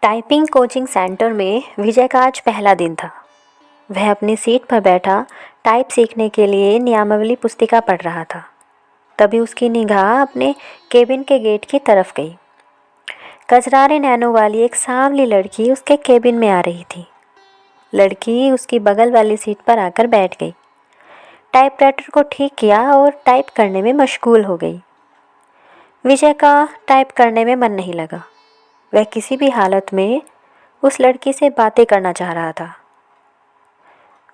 Typing coaching centre में विजय का आज पहला दिन था। वह अपनी सीट पर बैठा टाइप सीखने के लिए नियमावली पुस्तिका पढ़ रहा था। तभी उसकी निगाह अपने केबिन के गेट की तरफ गई। कजरारे नैनों वाली एक सांवली लड़की उसके केबिन में आ रही थी। लड़की उसकी बगल वाली सीट पर आकर बैठ गई, टाइपराइटर को ठीक किया और टाइप करने में मशगूल हो गई। विजय का टाइप करने में मन नहीं लगा। वह किसी भी हालत में उस लड़की से बातें करना चाह रहा था।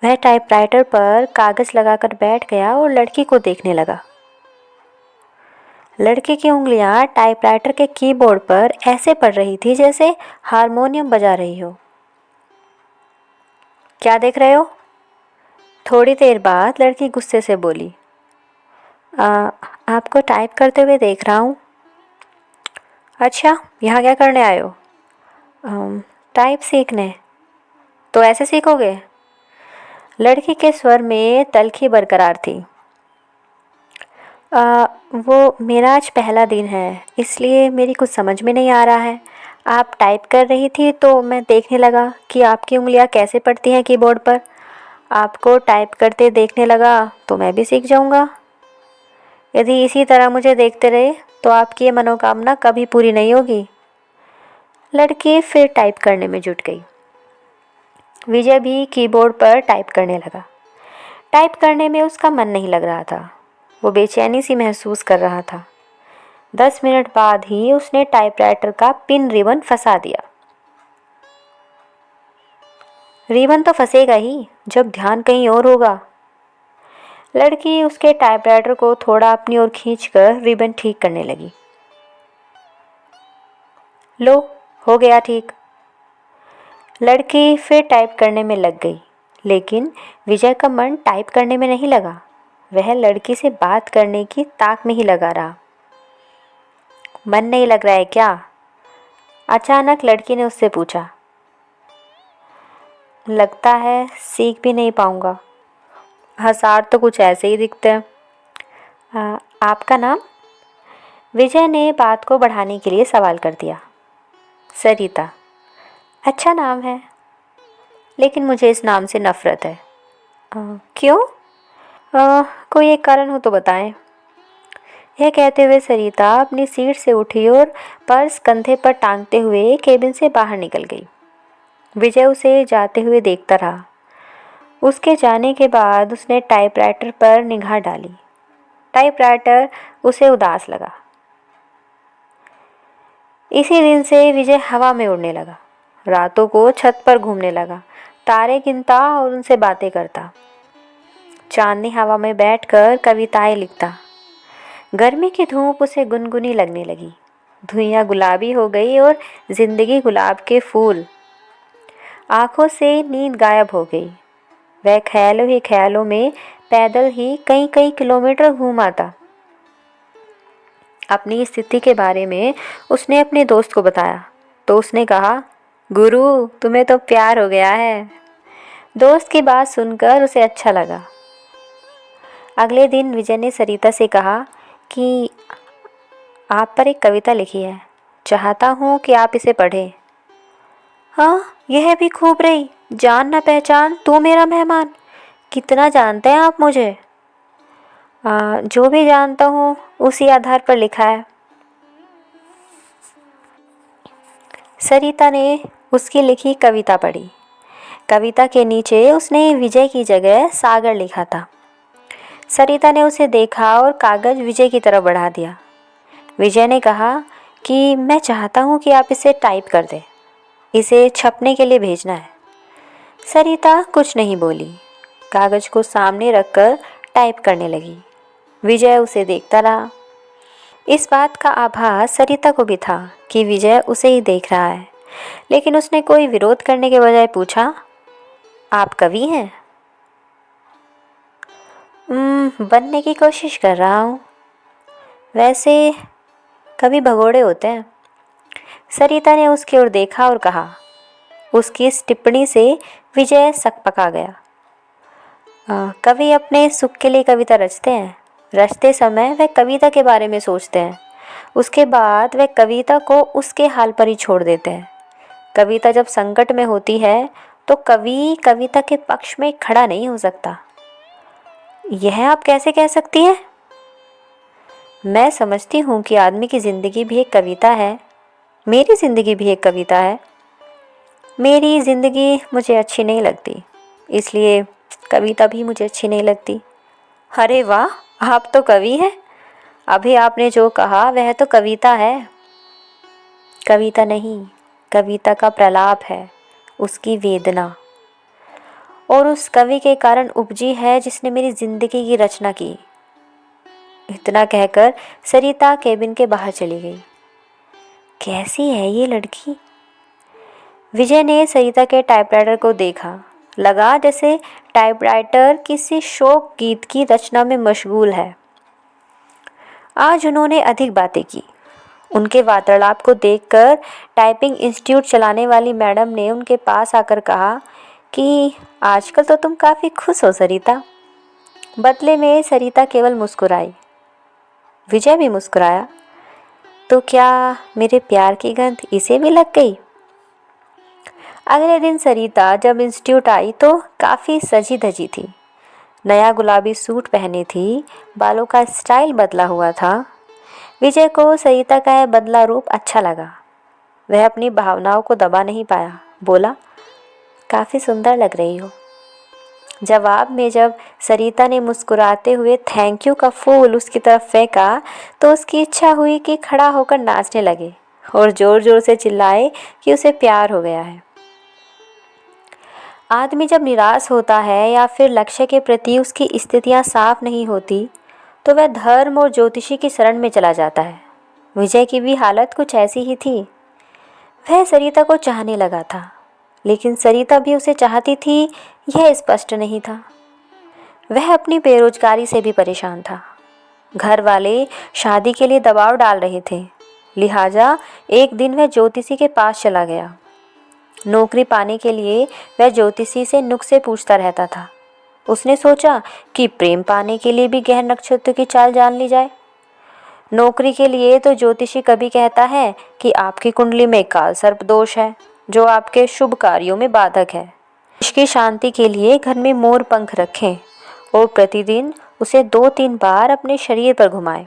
वह टाइपराइटर पर कागज़ लगाकर बैठ गया और लड़की को देखने लगा। लड़की की उंगलियां टाइपराइटर के कीबोर्ड पर ऐसे पड़ रही थी जैसे हारमोनियम बजा रही हो। क्या देख रहे हो? थोड़ी देर बाद लड़की गुस्से से बोली, आपको टाइप करते हुए देख रहा हूँ। अच्छा, यहाँ क्या करने आए हो? टाइप सीखने। तो ऐसे सीखोगे? लड़की के स्वर में तल्खी बरकरार थी। वो मेरा आज पहला दिन है, इसलिए मेरी कुछ समझ में नहीं आ रहा है। आप टाइप कर रही थी तो मैं देखने लगा कि आपकी उंगलियां कैसे पड़ती हैं कीबोर्ड पर। आपको टाइप करते देखने लगा तो मैं भी सीख जाऊंगा। यदि इसी तरह मुझे देखते रहे तो आपकी ये मनोकामना कभी पूरी नहीं होगी। लड़की फिर टाइप करने में जुट गई। विजय भी कीबोर्ड पर टाइप करने लगा। टाइप करने में उसका मन नहीं लग रहा था। वो बेचैनी सी महसूस कर रहा था। 10 मिनट बाद ही उसने टाइपराइटर का पिन रिबन फंसा दिया। रिबन तो फंसेगा ही जब ध्यान कहीं और होगा। लड़की उसके टाइपराइटर को थोड़ा अपनी ओर खींचकर रिबन ठीक करने लगी। लो, हो गया ठीक। लड़की फिर टाइप करने में लग गई, लेकिन विजय का मन टाइप करने में नहीं लगा। वह लड़की से बात करने की ताक में ही लगा रहा। मन नहीं लग रहा है क्या? अचानक लड़की ने उससे पूछा। लगता है सीख भी नहीं पाऊंगा। हसार तो कुछ ऐसे ही दिखते हैं। आपका नाम? विजय ने बात को बढ़ाने के लिए सवाल कर दिया। सरिता। अच्छा नाम है, लेकिन मुझे इस नाम से नफरत है। क्यों? कोई एक कारण हो तो बताएं। यह कहते हुए सरिता अपनी सीट से उठी और पर्स कंधे पर टांगते हुए केबिन से बाहर निकल गई। विजय उसे जाते हुए देखता रहा। उसके जाने के बाद उसने टाइपराइटर पर निगाह डाली। टाइपराइटर उसे उदास लगा। इसी दिन से विजय हवा में उड़ने लगा। रातों को छत पर घूमने लगा, तारे गिनता और उनसे बातें करता। चांदनी हवा में बैठकर कविताएं लिखता। गर्मी की धूप उसे गुनगुनी लगने लगी। धुइयां गुलाबी हो गई और जिंदगी गुलाब के फूल। आंखों से नींद गायब हो गई। वह ख्यालों ही ख्यालों में पैदल ही कई कई किलोमीटर घूम आता। अपनी स्थिति के बारे में उसने अपने दोस्त को बताया तो उसने कहा, गुरु तुम्हें तो प्यार हो गया है। दोस्त की बात सुनकर उसे अच्छा लगा। अगले दिन विजय ने सरिता से कहा कि आप पर एक कविता लिखी है, चाहता हूँ कि आप इसे पढ़ें। हाँ, यह भी खूब रही। जान न पहचान तू मेरा मेहमान। कितना जानते हैं आप मुझे? जो भी जानता हूँ उसी आधार पर लिखा है। सरिता ने उसकी लिखी कविता पढ़ी। कविता के नीचे उसने विजय की जगह सागर लिखा था। सरिता ने उसे देखा और कागज़ विजय की तरफ बढ़ा दिया। विजय ने कहा कि मैं चाहता हूँ कि आप इसे टाइप कर दें। इसे छपने के लिए भेजना है। सरिता कुछ नहीं बोली। कागज़ को सामने रखकर टाइप करने लगी। विजय उसे देखता रहा। इस बात का आभास सरिता को भी था कि विजय उसे ही देख रहा है, लेकिन उसने कोई विरोध करने के बजाय पूछा, आप कवि हैं? बनने की कोशिश कर रहा हूँ। वैसे कवि भगोड़े होते हैं। सरिता ने उसकी ओर देखा और कहा। उसकी इस टिप्पणी से विजय सकपका गया। कवि अपने सुख के लिए कविता रचते हैं। रचते समय वह कविता के बारे में सोचते हैं। उसके बाद वह कविता को उसके हाल पर ही छोड़ देते हैं। कविता जब संकट में होती है तो कवि कविता के पक्ष में खड़ा नहीं हो सकता। यह आप कैसे कह सकती हैं? मैं समझती हूँ कि आदमी की ज़िंदगी भी एक कविता है। मेरी ज़िंदगी भी एक कविता है। मेरी ज़िंदगी मुझे अच्छी नहीं लगती, इसलिए कविता भी मुझे अच्छी नहीं लगती। अरे वाह, आप तो कवि हैं। अभी आपने जो कहा वह तो कविता है। कविता नहीं, कविता का प्रलाप है, उसकी वेदना, और उस कवि के कारण उपजी है जिसने मेरी ज़िंदगी की रचना की। इतना कहकर सरिता केबिन के बाहर चली गई। कैसी है ये लड़की? विजय ने सरिता के टाइपराइटर को देखा। लगा जैसे टाइपराइटर किसी शोक गीत की रचना में मशगूल है। आज उन्होंने अधिक बातें की। उनके वार्तालाप को देखकर टाइपिंग इंस्टीट्यूट चलाने वाली मैडम ने उनके पास आकर कहा कि आजकल तो तुम काफ़ी खुश हो सरिता। बदले में सरिता केवल मुस्कुराई। विजय भी मुस्कुराया। तो क्या मेरे प्यार की गंध इसे भी लग गई? अगले दिन सरिता जब इंस्टीट्यूट आई तो काफ़ी सजी धजी थी। नया गुलाबी सूट पहने थी, बालों का स्टाइल बदला हुआ था। विजय को सरिता का यह बदला रूप अच्छा लगा। वह अपनी भावनाओं को दबा नहीं पाया। बोला, काफ़ी सुंदर लग रही हो। जवाब में जब सरिता ने मुस्कुराते हुए थैंक यू का फूल उसकी तरफ फेंका तो उसकी इच्छा हुई कि खड़ा होकर नाचने लगे और ज़ोर ज़ोर से चिल्लाए कि उसे प्यार हो गया है। आदमी जब निराश होता है या फिर लक्ष्य के प्रति उसकी स्थितियां साफ नहीं होती तो वह धर्म और ज्योतिषी की शरण में चला जाता है। विजय की भी हालत कुछ ऐसी ही थी। वह सरिता को चाहने लगा था, लेकिन सरिता भी उसे चाहती थी, यह स्पष्ट नहीं था। वह अपनी बेरोजगारी से भी परेशान था। घर वाले शादी के लिए दबाव डाल रहे थे, लिहाजा एक दिन वह ज्योतिषी के पास चला गया। नौकरी पाने के लिए वह ज्योतिषी से नुस्खे पूछता रहता था। उसने सोचा कि प्रेम पाने के लिए भी ग्रह नक्षत्र की चाल जान ली जाए। नौकरी के लिए तो ज्योतिषी कभी कहता है कि आपकी कुंडली में काल सर्प दोष है जो आपके शुभ कार्यों में बाधक है। इसकी शांति के लिए घर में मोर पंख रखें और प्रतिदिन उसे 2-3 बार अपने शरीर पर घुमाएं।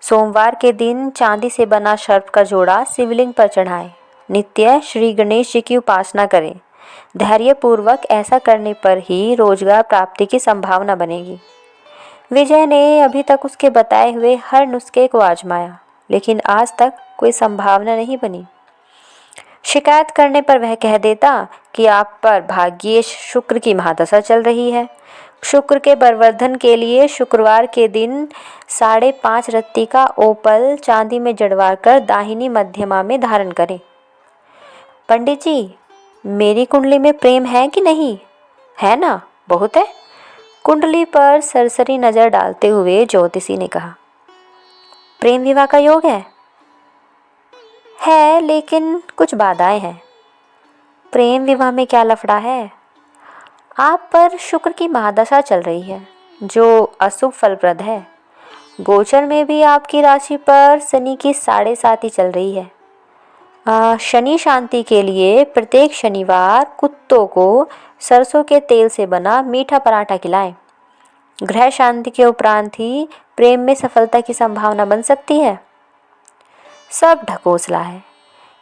सोमवार के दिन चांदी से बना सर्प का जोड़ा शिवलिंग पर चढ़ाएं। नित्य श्री गणेश जी की उपासना करें। धैर्यपूर्वक ऐसा करने पर ही रोजगार प्राप्ति की संभावना बनेगी। विजय ने अभी तक उसके बताए हुए हर नुस्खे को आजमाया, लेकिन आज तक कोई संभावना नहीं बनी। शिकायत करने पर वह कह देता कि आप पर भाग्येश शुक्र की महादशा चल रही है। शुक्र के बलवर्धन के लिए शुक्रवार के दिन 5.5 रत्ती का ओपल चांदी में जड़वा कर दाहिनी मध्यमा में धारण करें। पंडित जी, मेरी कुंडली में प्रेम है कि नहीं? है ना? बहुत है। कुंडली पर सरसरी नजर डालते हुए ज्योतिषी ने कहा। प्रेम विवाह का योग है, लेकिन कुछ बाधाएं हैं। प्रेम विवाह में क्या लफड़ा है? आप पर शुक्र की महादशा चल रही है जो अशुभ फलप्रद है। गोचर में भी आपकी राशि पर शनि की 7.5 ही चल रही है। शनि शांति के लिए प्रत्येक शनिवार कुत्तों को सरसों के तेल से बना मीठा पराठा खिलाएं। ग्रह शांति के उपरांत ही प्रेम में सफलता की संभावना बन सकती है। सब ढकोसला है।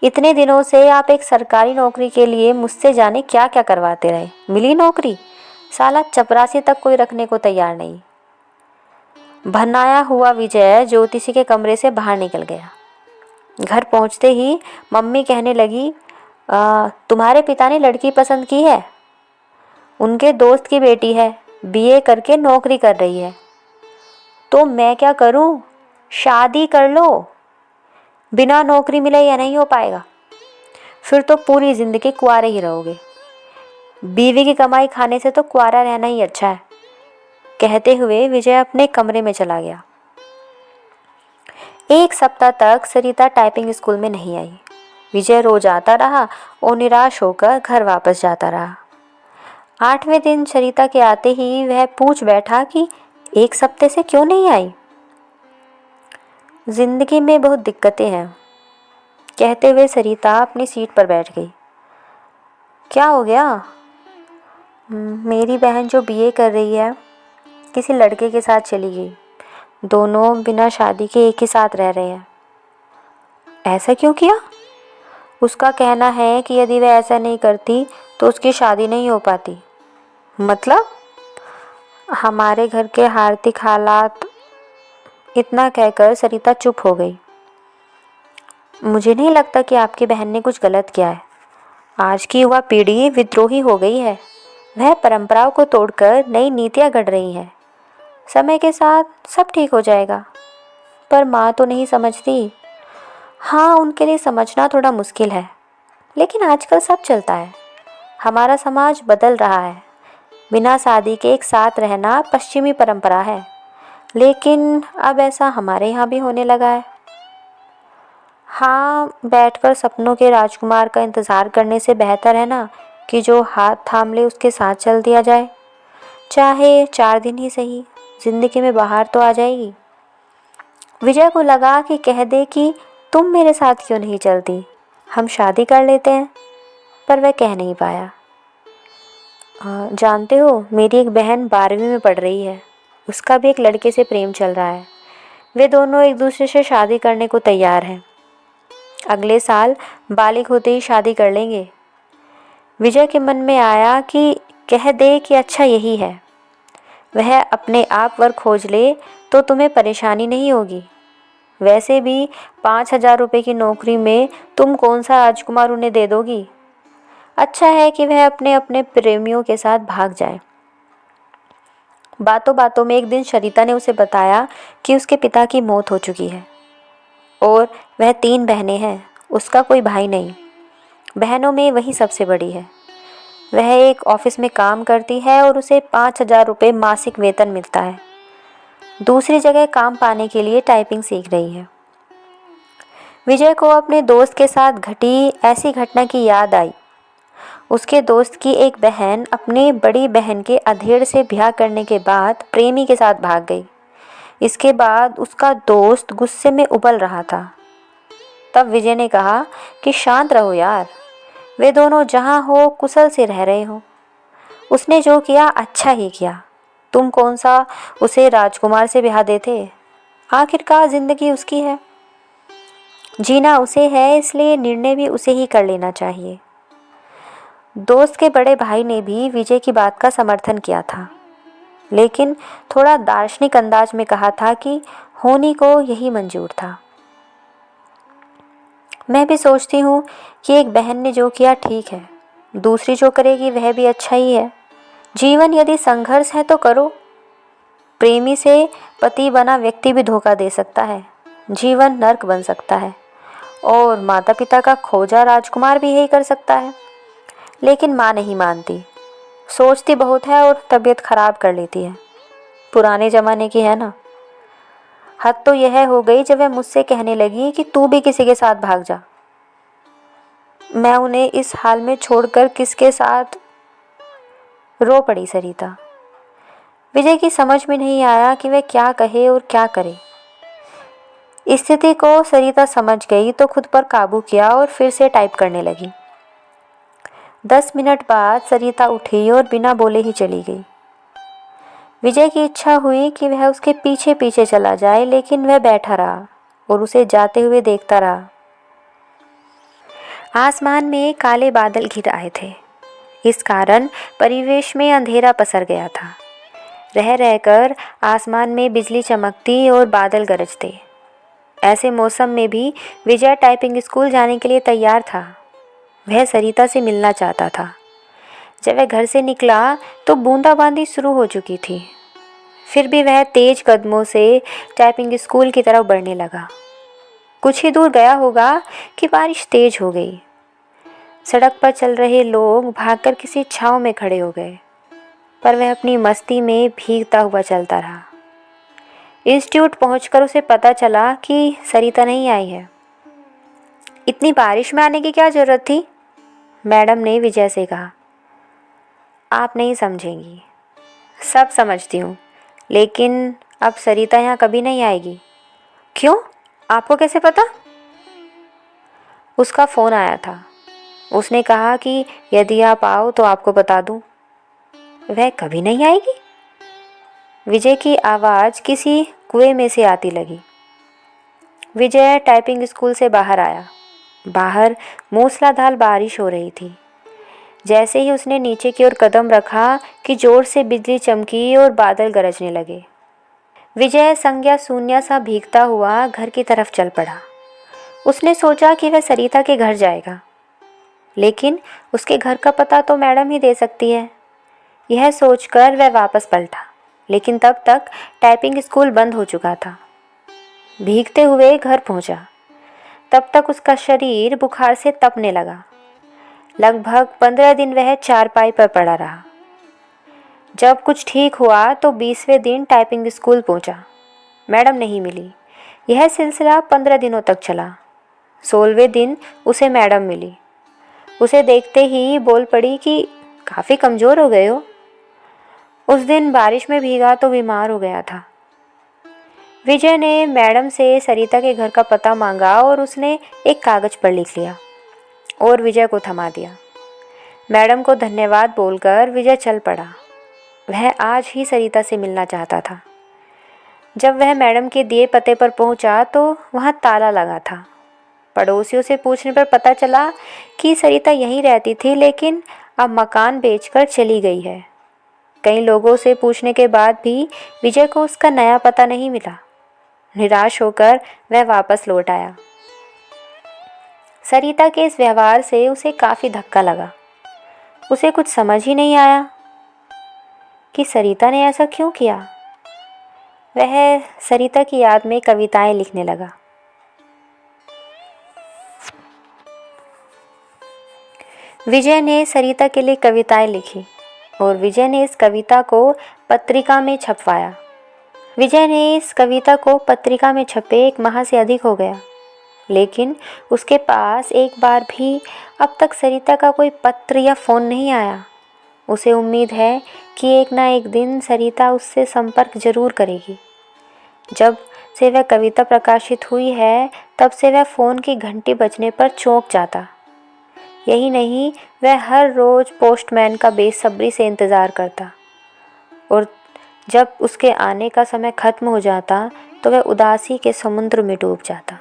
इतने दिनों से आप एक सरकारी नौकरी के लिए मुझसे जाने क्या क्या करवाते रहे। मिली नौकरी? साला चपरासी तक कोई रखने को तैयार नहीं। भनाया हुआ विजय ज्योतिषी के कमरे से बाहर निकल गया। घर पहुंचते ही मम्मी कहने लगी, तुम्हारे पिता ने लड़की पसंद की है। उनके दोस्त की बेटी है, बीए करके नौकरी कर रही है। तो मैं क्या करूं? शादी कर लो। बिना नौकरी मिले यह नहीं हो पाएगा। फिर तो पूरी जिंदगी कुंवारे ही रहोगे। बीवी की कमाई खाने से तो कुंवारा रहना ही अच्छा है। कहते हुए विजय अपने कमरे में चला गया। 1 सप्ताह तक सरिता टाइपिंग स्कूल में नहीं आई। विजय रोज आता रहा और निराश होकर घर वापस जाता रहा। 8वें दिन सरिता के आते ही वह पूछ बैठा कि 1 सप्ते से क्यों नहीं आई। जिंदगी में बहुत दिक्कतें हैं, कहते हुए सरिता अपनी सीट पर बैठ गई। क्या हो गया? मेरी बहन जो बीए कर रही है किसी लड़के के साथ चली गई। दोनों बिना शादी के एक ही साथ रह रहे हैं। ऐसा क्यों किया? उसका कहना है कि यदि वह ऐसा नहीं करती तो उसकी शादी नहीं हो पाती। मतलब? हमारे घर के आर्थिक हालात। इतना कहकर सरिता चुप हो गई। मुझे नहीं लगता कि आपकी बहन ने कुछ गलत किया है। आज की युवा पीढ़ी विद्रोही हो गई है। वह परंपराओं को तोड़कर नई नीतियां गढ़ रही है। समय के साथ सब ठीक हो जाएगा। पर माँ तो नहीं समझती। हाँ, उनके लिए समझना थोड़ा मुश्किल है, लेकिन आजकल सब चलता है। हमारा समाज बदल रहा है। बिना शादी के एक साथ रहना पश्चिमी परंपरा है, लेकिन अब ऐसा हमारे यहाँ भी होने लगा है। हाँ, बैठकर सपनों के राजकुमार का इंतज़ार करने से बेहतर है ना कि जो हाथ थाम ले उसके साथ चल दिया जाए। चाहे 4 दिन ही सही, जिंदगी में बाहर तो आ जाएगी। विजय को लगा कि कह दे कि तुम मेरे साथ क्यों नहीं चलती, हम शादी कर लेते हैं, पर वह कह नहीं पाया। जानते हो, मेरी एक बहन 12वीं में पढ़ रही है। उसका भी एक लड़के से प्रेम चल रहा है। वे दोनों एक दूसरे से शादी करने को तैयार हैं। अगले साल बालिग होते ही शादी कर लेंगे। विजय के मन में आया कि कह दे कि अच्छा यही है। वह अपने आप वर खोज ले तो तुम्हें परेशानी नहीं होगी। वैसे भी 5,000 रुपये की नौकरी में तुम कौन सा राजकुमार उन्हें दे दोगी। अच्छा है कि वह अपने अपने प्रेमियों के साथ भाग जाए। बातों बातों में एक दिन सरिता ने उसे बताया कि उसके पिता की मौत हो चुकी है और वह 3 बहनें हैं। उसका कोई भाई नहीं। बहनों में वही सबसे बड़ी है। वह एक ऑफिस में काम करती है और उसे 5,000 रुपये मासिक वेतन मिलता है। दूसरी जगह काम पाने के लिए टाइपिंग सीख रही है। विजय को अपने दोस्त के साथ घटी ऐसी घटना की याद आई। उसके दोस्त की एक बहन अपनी बड़ी बहन के अधेड़ से ब्याह करने के बाद प्रेमी के साथ भाग गई। इसके बाद उसका दोस्त गुस्से में उबल रहा था। तब विजय ने कहा कि शांत रहो यार, वे दोनों जहाँ हो कुशल से रह रहे हो। उसने जो किया अच्छा ही किया। तुम कौन सा उसे राजकुमार से ब्याह देते। आखिरकार जिंदगी उसकी है, जीना उसे है, इसलिए निर्णय भी उसे ही कर लेना चाहिए। दोस्त के बड़े भाई ने भी विजय की बात का समर्थन किया था, लेकिन थोड़ा दार्शनिक अंदाज में कहा था कि होनी को यही मंजूर था। मैं भी सोचती हूँ कि एक बहन ने जो किया ठीक है, दूसरी जो करेगी वह भी अच्छा ही है। जीवन यदि संघर्ष है तो करो। प्रेमी से पति बना व्यक्ति भी धोखा दे सकता है। जीवन नर्क बन सकता है और माता पिता का खोजा राजकुमार भी यही कर सकता है। लेकिन माँ नहीं मानती, सोचती बहुत है और तबीयत खराब कर लेती है। पुराने ज़माने की है ना। हद तो यह हो गई जब वह मुझसे कहने लगी कि तू भी किसी के साथ भाग जा। मैं उन्हें इस हाल में छोड़कर किसके साथ। रो पड़ी सरिता। विजय की समझ में नहीं आया कि वह क्या कहे और क्या करे। स्थिति को सरिता समझ गई तो खुद पर काबू किया और फिर से टाइप करने लगी। 10 मिनट बाद सरिता उठी और बिना बोले ही चली गई। विजय की इच्छा हुई कि वह उसके पीछे पीछे चला जाए, लेकिन वह बैठा रहा और उसे जाते हुए देखता रहा। आसमान में काले बादल घिर आए थे। इस कारण परिवेश में अंधेरा पसर गया था। रह रहकर आसमान में बिजली चमकती और बादल गरजते। ऐसे मौसम में भी विजय टाइपिंग स्कूल जाने के लिए तैयार था। वह सरिता से मिलना चाहता था। जब वह घर से निकला तो बूंदाबांदी शुरू हो चुकी थी। फिर भी वह तेज कदमों से टाइपिंग स्कूल की तरफ बढ़ने लगा। कुछ ही दूर गया होगा कि बारिश तेज हो गई। सड़क पर चल रहे लोग भागकर किसी छांव में खड़े हो गए, पर वह अपनी मस्ती में भीगता हुआ चलता रहा। इंस्टीट्यूट पहुंचकर उसे पता चला कि सरिता नहीं आई है। इतनी बारिश में आने की क्या जरूरत थी? मैडम ने विजय से कहा। आप नहीं समझेंगी। सब समझती हूँ, लेकिन अब सरिता यहाँ कभी नहीं आएगी। क्यों? आपको कैसे पता? उसका फ़ोन आया था। उसने कहा कि यदि आप आओ तो आपको बता दूं। वह कभी नहीं आएगी? विजय की आवाज़ किसी कुएं में से आती लगी। विजय टाइपिंग स्कूल से बाहर आया। बाहर मूसलाधार बारिश हो रही थी। जैसे ही उसने नीचे की ओर कदम रखा कि जोर से बिजली चमकी और बादल गरजने लगे। विजय संज्ञा शून्य सा भीगता हुआ घर की तरफ चल पड़ा। उसने सोचा कि वह सरिता के घर जाएगा, लेकिन उसके घर का पता तो मैडम ही दे सकती है। यह सोचकर वह वापस पलटा, लेकिन तब तक टाइपिंग स्कूल बंद हो चुका था। भीगते हुए घर पहुंचा। तब तक उसका शरीर बुखार से तपने लगा। लगभग 15 दिन वह चारपाई पर पड़ा रहा। जब कुछ ठीक हुआ तो 20वें दिन टाइपिंग स्कूल पहुंचा। मैडम नहीं मिली। यह सिलसिला 15 दिनों तक चला। 16वें दिन उसे मैडम मिली। उसे देखते ही बोल पड़ी कि काफ़ी कमज़ोर हो गए हो। उस दिन बारिश में भीगा तो बीमार हो गया था। विजय ने मैडम से सरिता के घर का पता मांगा और उसने एक कागज़ पर लिख लिया और विजय को थमा दिया। मैडम को धन्यवाद बोलकर विजय चल पड़ा। वह आज ही सरिता से मिलना चाहता था। जब वह मैडम के दिए पते पर पहुंचा तो वहां ताला लगा था। पड़ोसियों से पूछने पर पता चला कि सरिता यहीं रहती थी, लेकिन अब मकान बेचकर चली गई है। कई लोगों से पूछने के बाद भी विजय को उसका नया पता नहीं मिला। निराश होकर वह वापस लौट आया। सरिता के इस व्यवहार से उसे काफ़ी धक्का लगा। उसे कुछ समझ ही नहीं आया कि सरिता ने ऐसा क्यों किया। वह सरिता की याद में कविताएं लिखने लगा। विजय ने सरिता के लिए कविताएं लिखी और विजय ने इस कविता को पत्रिका में छपवाया। विजय ने इस कविता को पत्रिका में छपे 1 माह से अधिक हो गया, लेकिन उसके पास एक बार भी अब तक सरिता का कोई पत्र या फ़ोन नहीं आया। उसे उम्मीद है कि एक ना एक दिन सरिता उससे संपर्क जरूर करेगी। जब से वह कविता प्रकाशित हुई है, तब से वह फ़ोन की घंटी बजने पर चौंक जाता। यही नहीं, वह हर रोज़ पोस्टमैन का बेसब्री से इंतज़ार करता और जब उसके आने का समय ख़त्म हो जाता तो वह उदासी के समुद्र में डूब जाता।